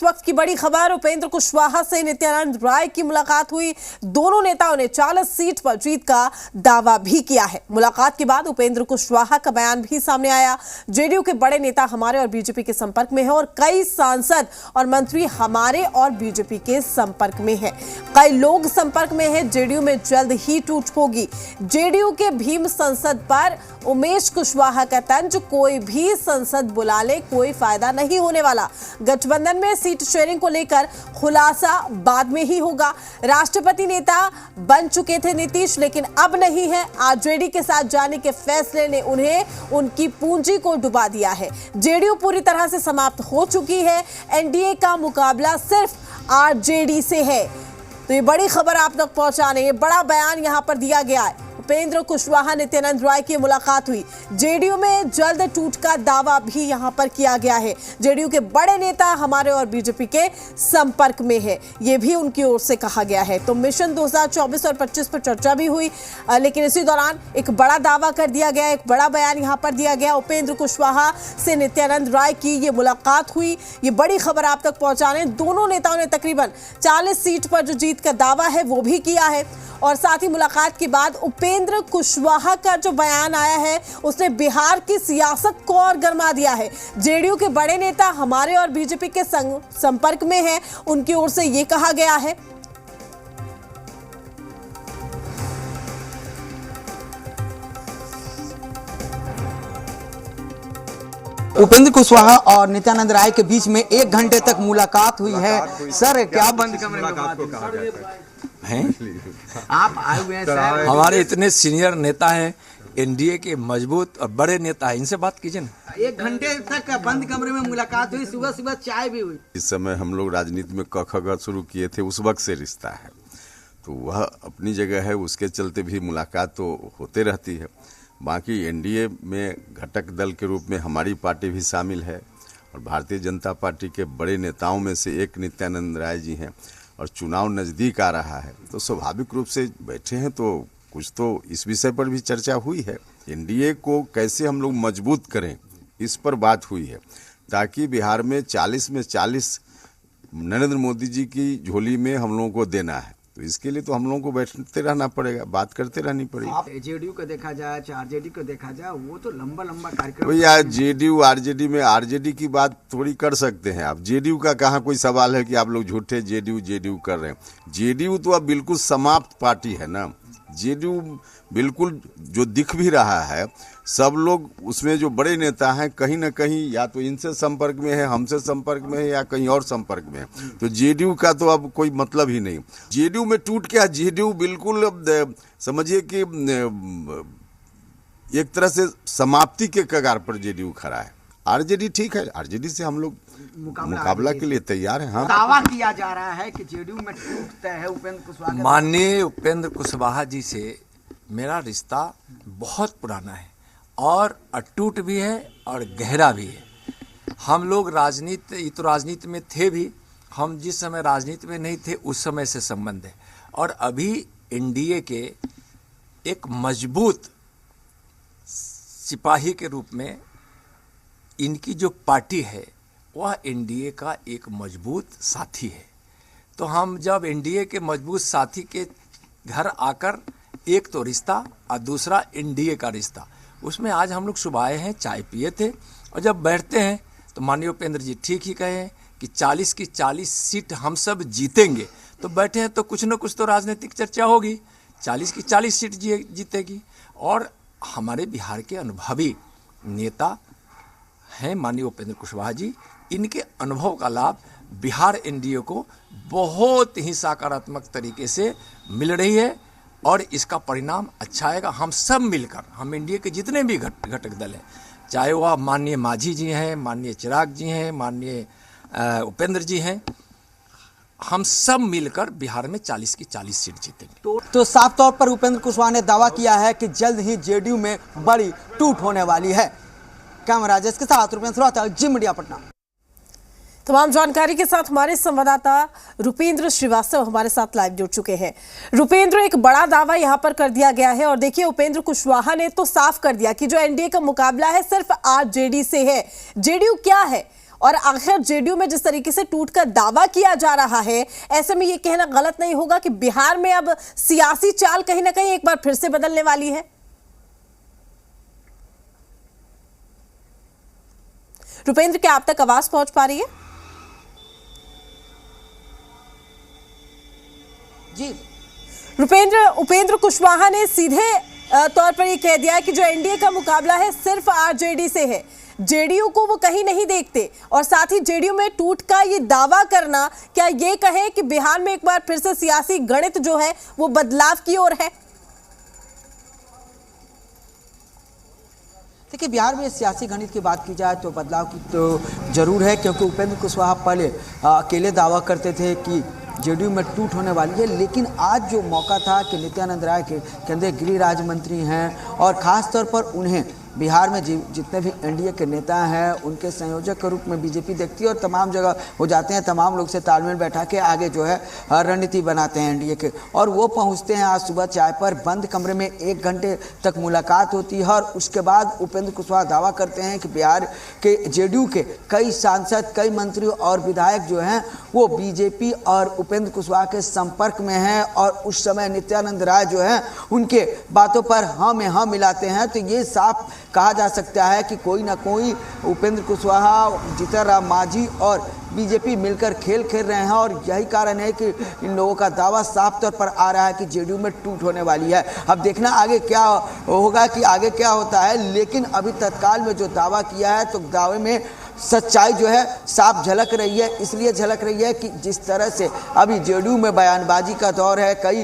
वक्त की बड़ी खबर, उपेंद्र कुशवाहा से नित्यानंद राय की मुलाकात हुई। दोनों नेताओं ने 40 सीट पर जीत का दावा भी किया है। मुलाकात के बाद उपेंद्र कुशवाहा का बयान भी सामने आया। जेडीयू के बड़े नेता हमारे और बीजेपी के संपर्क में है और कई सांसद और मंत्री हमारे और बीजेपी के संपर्क में है। कई लोग संपर्क में है। जेडीयू में जल्द ही टूट होगी। जेडीयू के भीम संसद पर उमेश कुशवाहा का तंज, कोई भी संसद बुला ले कोई फायदा नहीं होने वाला। गठबंधन में सीट शेयरिंग को लेकर खुलासा बाद में ही होगा। राष्ट्रपति नेता बन चुके थे नीतीश, लेकिन अब नहीं है। आरजेडी के साथ जाने के फैसले ने उन्हें उनकी पूंजी को डुबा दिया है। जेडीयू पूरी तरह से समाप्त हो चुकी है। एनडीए का मुकाबला सिर्फ आरजेडी से है। तो ये बड़ी खबर आप तक पहुंचाने, ये बड़ा बयान यहां पर दिया गया है। उपेंद्र कुशवाहा नित्यानंद राय की मुलाकात हुई। जेडीयू में जल्द टूट का दावा भी यहां पर किया गया है। जेडीयू के बड़े नेता हमारे और बीजेपी के संपर्क में है, ये भी उनकी ओर से कहा गया है। तो मिशन 2024 और 25 पर चर्चा भी हुई, लेकिन इसी दौरान एक बड़ा दावा कर दिया गया, एक बड़ा बयान यहां पर दिया गया। उपेंद्र कुशवाहा से नित्यानंद राय की ये मुलाकात हुई। ये बड़ी खबर आप तक पहुंचाने दोनों नेताओं ने तकरीबन 40 सीट पर जो जीत का दावा है वो भी किया है। और साथ ही मुलाकात के बाद उपेंद्र कुशवाहा का जो बयान आया है उसने बिहार की सियासत को और गरमा दिया है। जेडीयू के बड़े नेता हमारे और बीजेपी के संपर्क में हैं, उनकी ओर से ये कहा गया है। उपेंद्र कुशवाहा और नित्यानंद राय के बीच में 1 घंटे तक मुलाकात हुई है। सर, क्या बंद कमरे में बात हैं? आप आए हुए हैं सर। हमारे इतने सीनियर नेता हैं, एनडीए के मजबूत और बड़े नेता हैं, इनसे बात कीजिए ना। 1 घंटे तक बंद कमरे में मुलाकात हुई, सुबह सुबह चाय भी हुई। इस समय हम लोग राजनीति में क ख ग शुरू किए थे, उस वक्त से रिश्ता है, तो वह अपनी जगह है। उसके चलते भी मुलाकात तो होते रहती है। बाकी एनडीए में घटक दल के रूप में हमारी पार्टी भी शामिल है और भारतीय जनता पार्टी के बड़े नेताओं में से एक नित्यानंद राय जी हैं और चुनाव नज़दीक आ रहा है, तो स्वाभाविक रूप से बैठे हैं, तो कुछ तो इस विषय पर भी चर्चा हुई है। एनडीए को कैसे हम लोग मजबूत करें, इस पर बात हुई है, ताकि बिहार में 40 में 40 नरेंद्र मोदी जी की झोली में हम लोगों को देना है। तो इसके लिए तो हम लोगों को बैठते रहना पड़ेगा, बात करते रहनी पड़ेगी। जेडीयू को देखा जाए, आरजेडी को देखा जाए, वो तो लंबा लंबा कार्यक्रम। भैया जेडीयू आरजेडी में आरजेडी की बात थोड़ी कर सकते हैं आप। जेडीयू का कहाँ कोई सवाल है कि आप लोग झूठे जेडीयू कर रहे हैं। जेडीयू तो अब बिल्कुल समाप्त पार्टी है ना। जेडीयू बिल्कुल जो दिख भी रहा है, सब लोग उसमें जो बड़े नेता हैं कहीं ना कहीं या तो इनसे संपर्क में है, हमसे संपर्क में है, या कहीं और संपर्क में है। तो जेडीयू का तो अब कोई मतलब ही नहीं। जेडीयू में टूट क्या, जेडीयू बिल्कुल समझिए कि एक तरह से समाप्ति के कगार पर जेडीयू खड़ा है। आरजेडी ठीक है, आरजेडी से हम लोग मुकाबला के लिए तैयार हैं। हाँ, दावा किया जा रहा है कि जेडीयू में टूटता है उपेंद्र कुशवाहा। माननीय उपेंद्र कुशवाहा जी से मेरा रिश्ता बहुत पुराना है और अटूट भी है और गहरा भी है। हम लोग राजनीति में थे भी, हम जिस समय राजनीति में नहीं थे उस समय से संबंध है। और अभी एनडीए के एक मजबूत सिपाही के रूप में इनकी जो पार्टी है वह एनडीए का एक मजबूत साथी है। तो हम जब एनडीए के मजबूत साथी के घर आकर, एक तो रिश्ता और दूसरा एनडीए का रिश्ता, उसमें आज हम लोग सुबह आए हैं, चाय पिए थे और जब बैठते हैं तो माननीय उपेंद्र जी ठीक ही कहे हैं कि 40 की 40 सीट हम सब जीतेंगे। तो बैठे हैं तो कुछ न कुछ तो राजनीतिक चर्चा होगी। 40 की 40 सीट जीतेगी। और हमारे बिहार के अनुभवी नेता हैं माननीय उपेंद्र कुशवाहा जी, इनके अनुभव का लाभ बिहार एनडीए को बहुत ही सकारात्मक तरीके से मिल रही है और इसका परिणाम अच्छा आएगा। हम सब मिलकर, हम एनडीए के जितने भी घटक दल हैं, चाहे वह माननीय मांझी जी हैं, माननीय चिराग जी हैं, माननीय उपेंद्र जी हैं, हम सब मिलकर बिहार में 40 की 40 सीट जीतेंगे। तो साफ तौर पर उपेंद्र कुशवाहा ने दावा किया है कि जल्द ही जेडीयू में बड़ी टूट होने वाली है। कैमरा राजेश के साथ रुपेंद्र श्रोता, जी मीडिया पटना। तमाम जानकारी के साथ हमारे संवाददाता रुपेंद्र श्रीवास्तव हमारे साथ लाइव जुड़ चुके हैं। रुपेंद्र, एक बड़ा दावा यहां पर कर दिया गया है और देखिए उपेंद्र कुशवाहा ने तो साफ कर दिया कि जो एनडीए का मुकाबला है सिर्फ आरजेडी से है। जेडीयू क्या है और आखिर जेडीयू में जिस तरीके से टूट का दावा किया जा रहा है, ऐसे में यह कहना गलत नहीं होगा कि बिहार में अब सियासी चाल कहीं ना कहीं एक बार फिर से बदलने वाली है। रुपेंद्र, क्या आप तक आवाज पहुंच पा रही है? जी रुपेंद्र, उपेंद्र कुशवाहा ने सीधे तौर पर यह कह दिया है कि जो एनडीए का मुकाबला है सिर्फ आरजेडी से है, जेडीयू को वो कहीं नहीं देखते। और साथ ही जेडीयू में टूट का ये दावा करना, क्या ये कहे कि बिहार में एक बार फिर से सियासी गणित जो है वो बदलाव की ओर है? देखिए, बिहार में सियासी गणित की बात की जाए तो बदलाव की तो जरूर है, क्योंकि उपेंद्र कुशवाहा पहले अकेले दावा करते थे कि जेडीयू में टूट होने वाली है, लेकिन आज जो मौका था कि नित्यानंद राय के केंद्रीय गृह राज्य मंत्री हैं और ख़ास तौर पर उन्हें बिहार में जितने भी एनडीए के नेता हैं उनके संयोजक के रूप में बीजेपी देखती है और तमाम जगह वो जाते हैं, तमाम लोग से तालमेल बैठा के आगे जो है रणनीति बनाते हैं एनडीए के। और वो पहुंचते हैं आज सुबह चाय पर, बंद कमरे में 1 घंटे तक मुलाकात होती है और उसके बाद उपेंद्र कुशवाहा दावा करते हैं कि बिहार के जेडीयू के कई सांसद, कई मंत्री और विधायक जो हैं वो बीजेपी और उपेंद्र कुशवाहा के संपर्क में हैं और उस समय नित्यानंद राय जो हैं उनके बातों पर हाँ में हाँ मिलाते हैं। तो ये साफ कहा जा सकता है कि कोई ना कोई उपेंद्र कुशवाहा, जीतन राम मांझी और बीजेपी मिलकर खेल खेल रहे हैं और यही कारण है कि इन लोगों का दावा साफ तौर पर आ रहा है कि जेडीयू में टूट होने वाली है। अब देखना आगे क्या होगा कि आगे क्या होता है, लेकिन अभी तत्काल में जो दावा किया है तो दावे में सच्चाई जो है साफ झलक रही है। इसलिए झलक रही है कि जिस तरह से अभी जेडीयू में बयानबाजी का दौर है, कई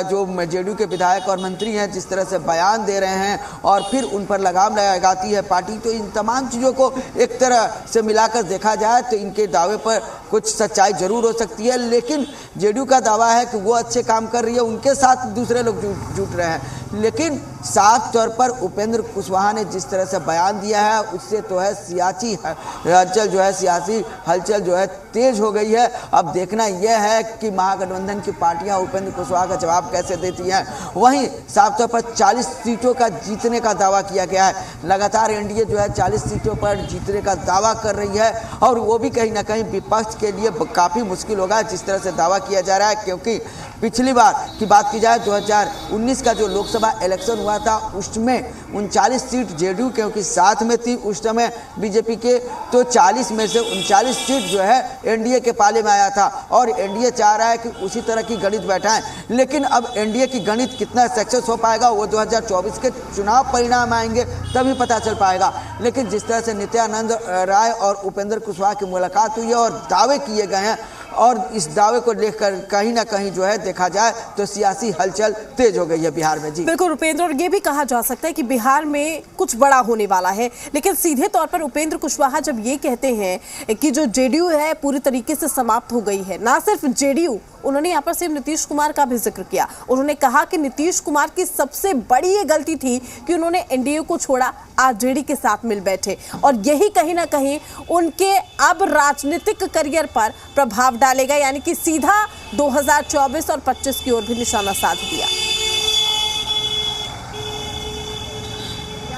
जो जेडीयू के विधायक और मंत्री हैं जिस तरह से बयान दे रहे हैं और फिर उन पर लगाम लगाती है पार्टी, तो इन तमाम चीज़ों को एक तरह से मिलाकर देखा जाए तो इनके दावे पर कुछ सच्चाई जरूर हो सकती है। लेकिन जेडीयू का दावा है कि वो अच्छे काम कर रही है, उनके साथ दूसरे लोग जुट रहे हैं। लेकिन साफ तौर पर उपेंद्र कुशवाहा ने जिस तरह से बयान दिया है उससे तो है सियासी हलचल जो है, सियासी हलचल जो है तेज हो गई है। अब देखना यह है कि महागठबंधन की पार्टियां उपेंद्र कुशवाहा का जवाब कैसे देती हैं। वहीं साफ तौर पर 40 सीटों का जीतने का दावा किया गया है। लगातार एनडीए जो है 40 सीटों पर जीतने का दावा कर रही है और वो भी कहीं ना कहीं विपक्ष के लिए काफ़ी मुश्किल होगा जिस तरह से दावा किया जा रहा है, क्योंकि पिछली बार की बात की जाए 2019 का जो लोकसभा इलेक्शन हुआ था उसमें 39 सीट जेडीयू क्योंकि साथ में थी उस समय बीजेपी के, तो 40 में से 39 सीट जो है एनडीए के पाले में आया था और एनडीए चाह रहा है कि उसी तरह की गणित बैठाएं। लेकिन अब एनडीए की गणित कितना सक्सेस हो पाएगा वो 2024 के चुनाव परिणाम आएंगे तभी पता चल पाएगा। लेकिन जिस तरह से नित्यानंद राय और उपेंद्र कुशवाहा की मुलाकात हुई है और दावे किए गए हैं और इस दावे को लेकर कहीं ना कहीं जो है देखा जाए तो सियासी हलचल तेज हो गई है बिहार में। जी बिल्कुल रुपेंद्र, और ये भी कहा जा सकता है कि बिहार में कुछ बड़ा होने वाला है। लेकिन सीधे तौर पर उपेंद्र कुशवाहा जब ये कहते हैं कि जो जेडीयू है पूरी तरीके से समाप्त हो गई है, ना सिर्फ जेडीयू, उन्होंने यहाँ पर सिर्फ नीतीश कुमार का भी जिक्र किया। उन्होंने कहा कि नीतीश कुमार की सबसे बड़ी ये गलती थी कि उन्होंने एनडीए को छोड़ा, आरजेडी के साथ मिल बैठे और यही कहीं ना कहीं उनके अब राजनीतिक करियर पर प्रभाव डालेगा, यानी कि सीधा 2024 और 25 की ओर भी निशाना साध दिया।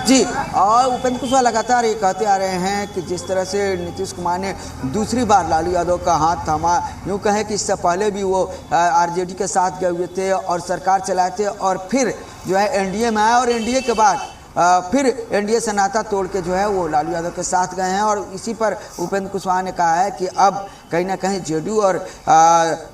जी, और उपेंद्र कुशवाहा लगातार ये कहते आ रहे हैं कि जिस तरह से नीतीश कुमार ने दूसरी बार लालू यादव का हाथ थामा, यूँ कहें कि इससे पहले भी वो आरजेडी के साथ गए हुए थे और सरकार चलाए थे और फिर जो है एनडीए में आए और एनडीए के बाद फिर एनडीए से नाता तोड़ के जो है वो लालू यादव के साथ गए हैं। और इसी पर उपेंद्र कुशवाहा ने कहा है कि अब कहीं ना कहीं जेडीयू और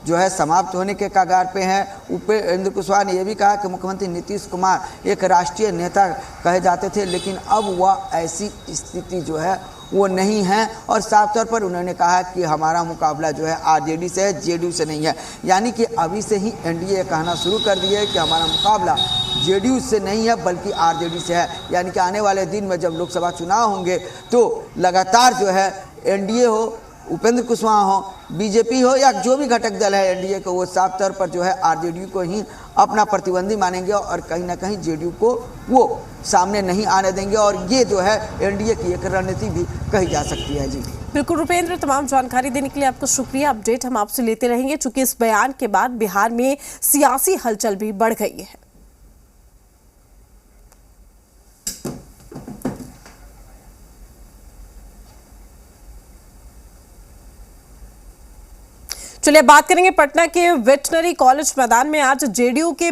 जो है समाप्त होने के कगार पे हैं। उपेंद्र कुशवाहा ने यह भी कहा कि मुख्यमंत्री नीतीश कुमार एक राष्ट्रीय नेता कहे जाते थे, लेकिन अब वह ऐसी स्थिति जो है वो नहीं है और साफ तौर पर उन्होंने कहा कि हमारा मुकाबला जो है आरजेडी से है, जेडीयू से नहीं है। यानी कि अभी से ही एनडीए कहना शुरू कर दिया है कि हमारा मुकाबला जेडीयू से नहीं है बल्कि आरजेडी से है। यानी कि आने वाले दिन में जब लोकसभा चुनाव होंगे तो लगातार जो है एनडीए हो, उपेंद्र कुशवाहा हो, बीजेपी हो या जो भी घटक दल है एनडीए को, वो साफ तौर पर जो है आरजेडी को ही अपना प्रतिद्वंदी मानेंगे और कहीं ना कहीं जेडीयू को वो सामने नहीं आने देंगे और ये जो है एनडीए की एक रणनीति भी कही जा सकती है। जी बिल्कुल रुपेंद्र, तमाम जानकारी देने के लिए आपका शुक्रिया। अपडेट हम आपसे लेते रहेंगे चूंकि इस बयान के बाद बिहार में सियासी हलचल भी बढ़ गई है। चलिए बात करेंगे पटना के वेटनरी कॉलेज मैदान में आज जेडीयू के